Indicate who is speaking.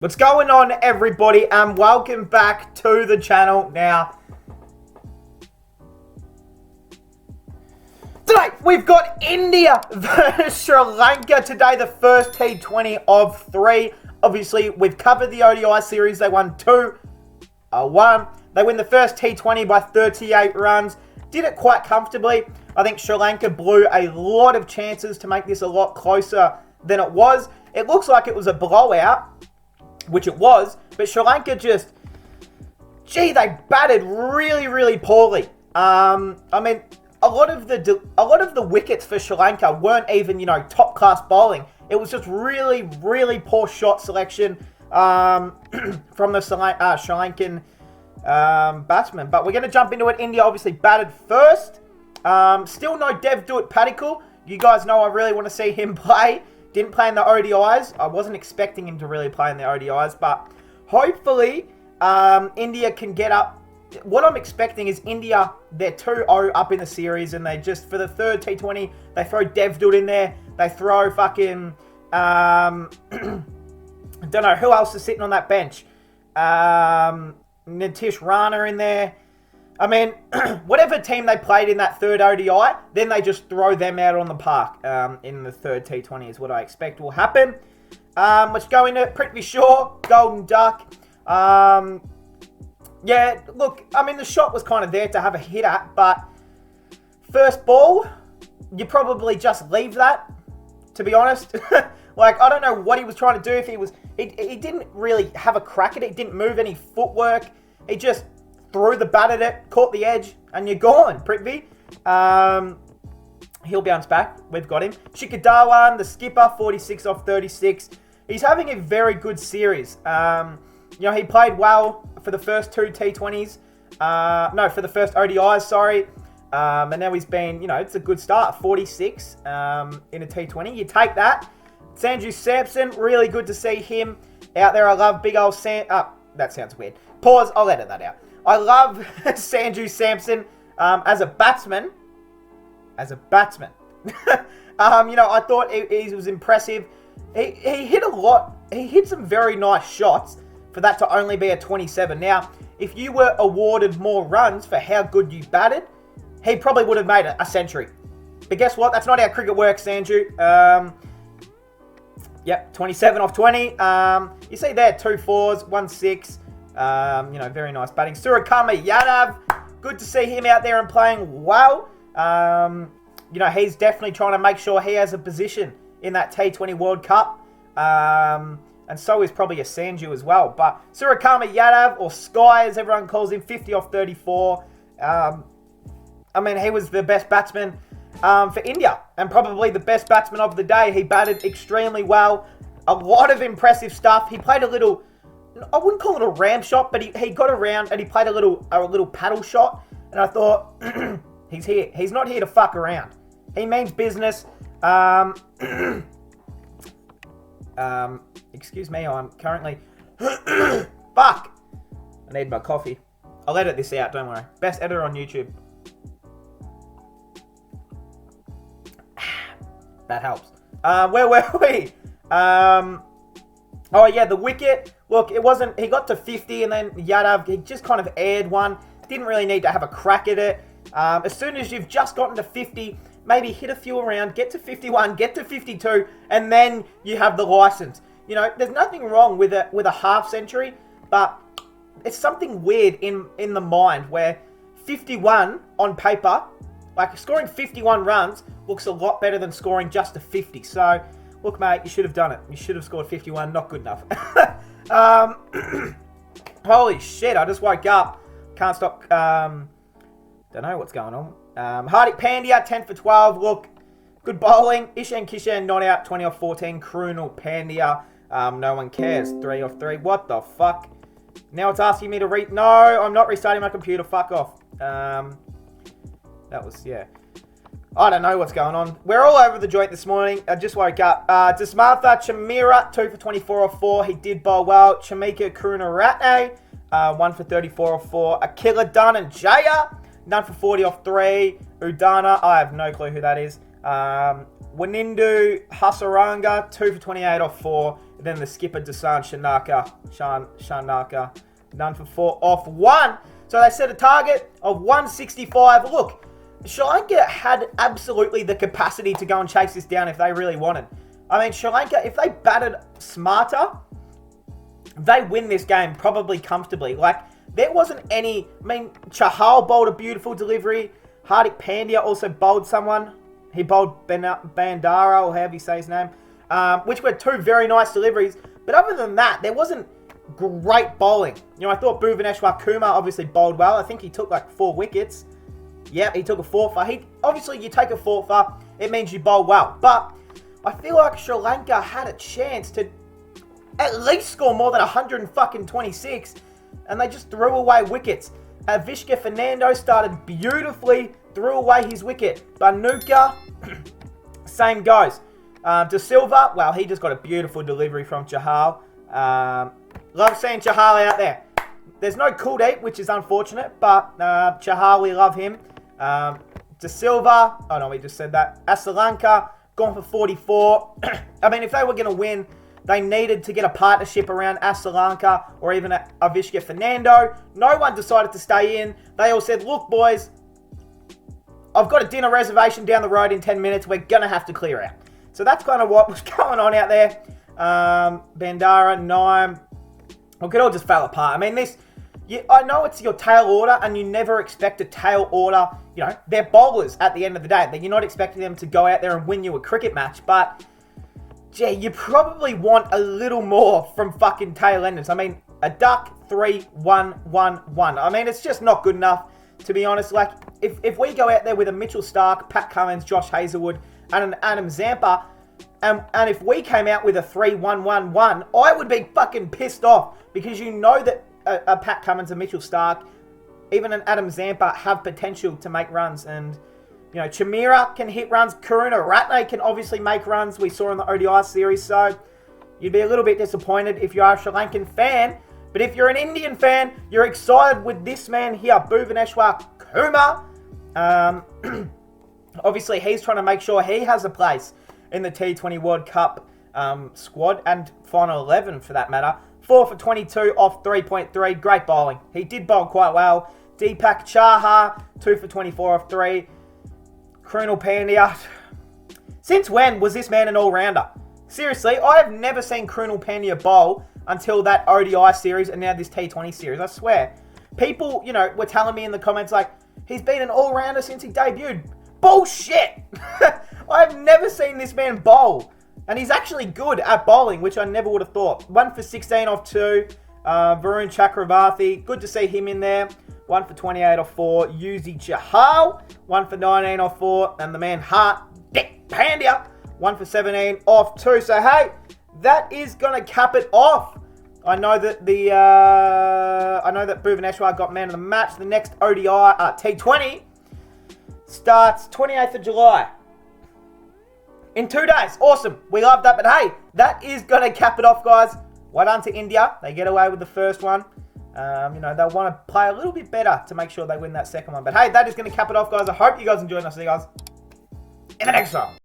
Speaker 1: What's going on, everybody, and welcome back to the channel. Now, tonight we've got India versus Sri Lanka today, the first T20 of 3. Obviously, we've covered the ODI series. They won 2-1. They win the first T20 by 38 runs. Did it quite comfortably. I think Sri Lanka blew a lot of chances to make this a lot closer than it was. It looks like it was a blowout, which it was, but Sri Lanka just, they batted really, really poorly. I mean, a lot of the wickets for Sri Lanka weren't even, top class bowling. It was just really, really poor shot selection from the Sri Lankan batsman. But we're going to jump into it. India obviously batted first. Still no Devdutt Padikkal. You guys know I really want to see him play. Didn't play in the ODIs. I wasn't expecting him to really play in the ODIs, but hopefully India can get up. What I'm expecting is India, they're 2-0 up in the series, and they just, for the third T20, they throw Devdutt in there. They throw fucking, I don't know, who else is sitting on that bench? Nitish Rana in there. I mean, whatever team they played in that third ODI, then they just throw them out on the park in the third T20 is what I expect will happen. Let's go into Prithvi Shaw, Golden Duck. Yeah, look, I mean, the shot was kind of there to have a hit at, but first ball, you probably just leave that, to be honest. Like, I don't know what he was trying to do. If he didn't really have a crack at it. He didn't move any footwork. He just threw the bat at it, caught the edge, and you're gone, Prithvi. He'll bounce back. We've got him. Shikhar Dhawan, the skipper, 46 off 36. He's having a very good series. He played well for the first two T20s. For the first ODIs, sorry. And now he's been, it's a good start. 46 in a T20. You take that. Sanju Samson, really good to see him out there. I love big old that sounds weird. Pause. I'll edit that out. I love Sanju Samson as a batsman. I thought he was impressive. He hit a lot. He hit some very nice shots for that to only be a 27. Now, if you were awarded more runs for how good you batted, he probably would have made a century. But guess what? That's not how cricket works, Sanju. Yep, 27 off 20. You see there, 2 4s, 1 6. Very nice batting. Suryakumar Yadav, good to see him out there and playing well. He's definitely trying to make sure he has a position in that T20 World Cup. And so is probably a Sanju as well. But Suryakumar Yadav, or Sky as everyone calls him, 50 off 34. He was the best batsman for India, and probably the best batsman of the day. He batted extremely well. A lot of impressive stuff. He played a little, I wouldn't call it a ram shot, but he got around and he played a little paddle shot. And I thought, he's here. He's not here to fuck around. He means business. Excuse me, I'm currently... Fuck! I need my coffee. I'll edit this out, don't worry. Best editor on YouTube. That helps. Where were we? The wicket. Look, it wasn't... He got to 50 and then Yadav, he just kind of aired one. Didn't really need to have a crack at it. As soon as you've just gotten to 50, maybe hit a few around, get to 51, get to 52, and then you have the license. There's nothing wrong with a half century, but it's something weird in the mind where 51 on paper, like scoring 51 runs, looks a lot better than scoring just a 50. So, look, mate, you should have done it. You should have scored 51. Not good enough. Holy shit, I just woke up. Can't stop. Don't know what's going on. Hardik Pandya, 10 for 12. Look, good bowling. Ishan Kishan not out, 20 off 14. Krunal Pandya, no one cares. 3 off 3. What the fuck? Now it's asking me to No, I'm not restarting my computer. Fuck off. That was, yeah. I don't know what's going on. We're all over the joint this morning. I just woke up. Dismartha Chamira, 2 for 24 off 4. He did bowl well. Chamika Karunaratne, 1 for 34 off 4. Akila Dhananjaya, none for 40 off 3. Udana, I have no clue who that is. Wanindu Hasaranga, 2 for 28 off 4. then the skipper, Dasan Shanaka, none for 4 off 1. So they set a target of 165. Look, Sri Lanka had absolutely the capacity to go and chase this down if they really wanted. I mean, Sri Lanka, if they batted smarter, they win this game probably comfortably. Like, there wasn't any... I mean, Chahal bowled a beautiful delivery. Hardik Pandya also bowled someone. He bowled Bandara, or however you say his name, which were 2 very nice deliveries. But other than that, there wasn't great bowling. You know, I thought Bhuvaneshwar Kumar obviously bowled well. I think he took like 4 wickets. Yep, he took a 4-for. Obviously, you take a 4-for, it means you bowl well. But I feel like Sri Lanka had a chance to at least score more than 126, and they just threw away wickets. Avishka Fernando started beautifully, threw away his wicket. Banuka, same goes. De Silva, well, he just got a beautiful delivery from Chahal. Love seeing Chahal out there. There's no Kuldeep, which is unfortunate, but Chahal, we love him. De Silva, oh no, we just said that. Asalanka, gone for 44. I mean, if they were going to win, they needed to get a partnership around Asalanka or even Avishka Fernando. No one decided to stay in. They all said, look, boys, I've got a dinner reservation down the road in 10 minutes. We're going to have to clear out. So that's kind of what was going on out there. Bandara, Naim, look, it all just fell apart. I mean, I know it's your tail order, and you never expect a tail order. You know, they're bowlers at the end of the day. You're not expecting them to go out there and win you a cricket match, but gee, you probably want a little more from fucking tail enders. I mean, a duck, 3, 1, 1, 1. I mean, it's just not good enough, to be honest. Like, if we go out there with a Mitchell Starc, Pat Cummins, Josh Hazlewood, and an Adam Zampa, and if we came out with a 3, 1, 1, 1, I would be fucking pissed off, because you know that a Pat Cummins, a Mitchell Starc, even an Adam Zampa have potential to make runs. And, you know, Chamira can hit runs. Karuna Ratne can obviously make runs. We saw in the ODI series. So you'd be a little bit disappointed if you are a Sri Lankan fan. But if you're an Indian fan, you're excited with this man here, Bhuvaneshwar Kumar. Obviously, he's trying to make sure he has a place in the T20 World Cup squad and final 11 for that matter. 4 for 22 off 3.3. Great bowling. He did bowl quite well. Deepak Chahar, 2 for 24 off 3. Krunal Pandya. Since when was this man an all-rounder? Seriously, I have never seen Krunal Pandya bowl until that ODI series and now this T20 series. I swear. People, you know, were telling me in the comments like, he's been an all-rounder since he debuted. Bullshit! I've never seen this man bowl. And he's actually good at bowling, which I never would have thought. 1 for 16 off 2. Varun Chakravarthi. Good to see him in there. 1 for 28 off 4. Yuzi Chahal. 1 for 19 off 4. And the man Hardik Pandya. 1 for 17 off 2. So, hey, that is going to cap it off. I know that Bhuvaneshwar got man of the match. The next ODI T20 starts 28th of July. In 2 days. Awesome. We love that. But hey, that is going to cap it off, guys. Well done to India. They get away with the first one. You know, they'll want to play a little bit better to make sure they win that second one. But hey, that is going to cap it off, guys. I hope you guys enjoyed. And I'll see you guys in the next one.